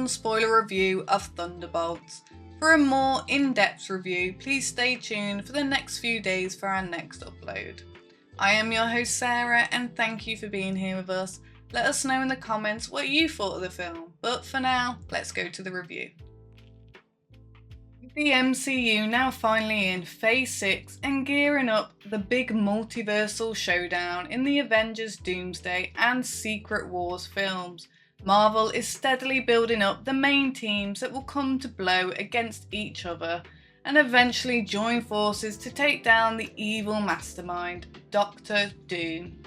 non-spoiler review of Thunderbolts. For a more in-depth review, please stay tuned for the next few days for our next upload. I am your host Sarah, and thank you for being here with us. Let us know in the comments what you thought of the film, but for now, let's go to the review. The MCU now finally in Phase 6 and gearing up the big multiversal showdown in the Avengers Doomsday and Secret Wars films. Marvel is steadily building up the main teams that will come to blow against each other and eventually join forces to take down the evil mastermind, Doctor Doom.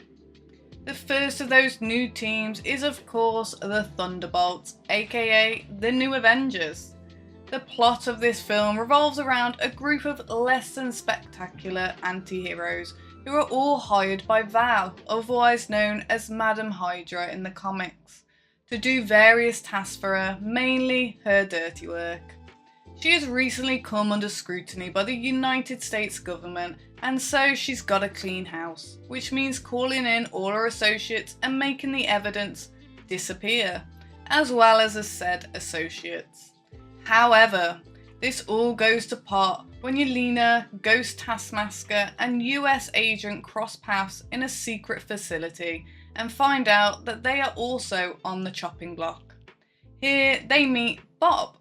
The first of those new teams is of course the Thunderbolts, aka the New Avengers. The plot of this film revolves around a group of less than spectacular anti-heroes who are all hired by Val, otherwise known as Madam Hydra in the comics, to do various tasks for her, mainly her dirty work. She has recently come under scrutiny by the United States government, and so she's got to clean house, which means calling in all her associates and making the evidence disappear, as well as the said associates. However, this all goes to pot when Yelena, Ghost Taskmaster and US Agent cross paths in a secret facility and find out that they are also on the chopping block. Here they meet Bob,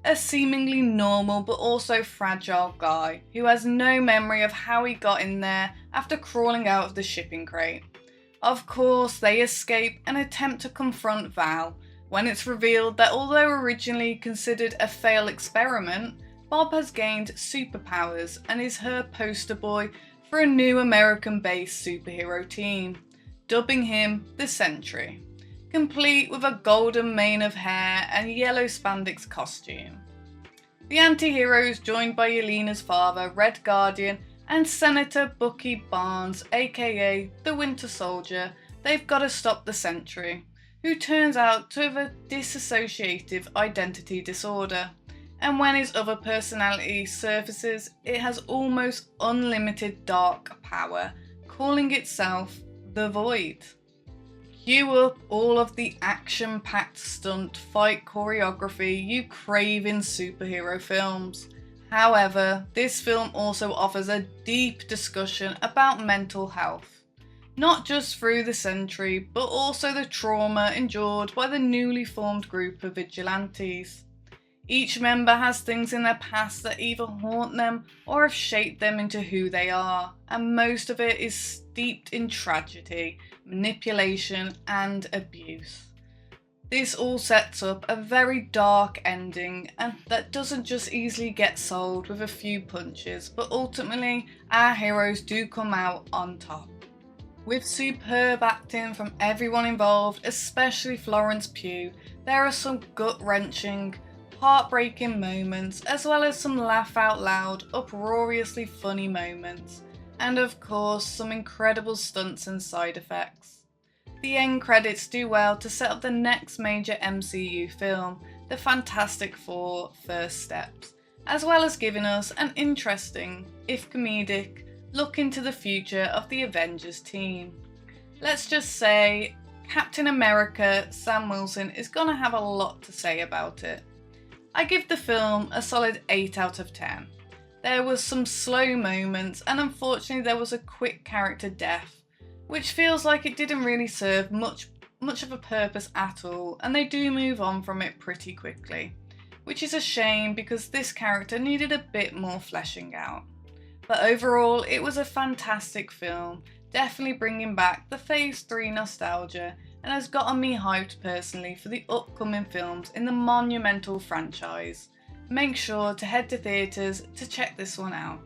a seemingly normal but also fragile guy who has no memory of how he got in there after crawling out of the shipping crate. Of course, they escape and attempt to confront Val, when it's revealed that although originally considered a failed experiment, Bob has gained superpowers and is her poster boy for a new American-based superhero team, dubbing him the Sentry, complete with a golden mane of hair and yellow spandex costume. The anti-heroes, joined by Yelena's father, Red Guardian, and Senator Bucky Barnes, aka the Winter Soldier, they've got to stop the Sentry, who turns out to have a dissociative identity disorder, and when his other personality surfaces, it has almost unlimited dark power, calling itself the Void. Cue up all of the action-packed stunt fight choreography you crave in superhero films. However, this film also offers a deep discussion about mental health. Not just through the Sentry, but also the trauma endured by the newly formed group of vigilantes. Each member has things in their past that either haunt them or have shaped them into who they are, and most of it is steeped in tragedy, manipulation, and abuse. This all sets up a very dark ending, and that doesn't just easily get solved with a few punches, but ultimately our heroes do come out on top. With superb acting from everyone involved, especially Florence Pugh, there are some gut-wrenching, heartbreaking moments, as well as some laugh-out-loud, uproariously funny moments, and of course some incredible stunts and side effects. The end credits do well to set up the next major MCU film, the Fantastic Four: First Steps, as well as giving us an interesting, if comedic, look into the future of the Avengers team. Let's just say Captain America Sam Wilson is gonna have a lot to say about it. I give the film a solid 8 out of 10. There was some slow moments, and unfortunately there was a quick character death, which feels like it didn't really serve much of a purpose at all, and they do move on from it pretty quickly, which is a shame because this character needed a bit more fleshing out. But overall, it was a fantastic film, definitely bringing back the Phase 3 nostalgia, and has gotten me hyped personally for the upcoming films in the monumental franchise. Make sure to head to theatres to check this one out.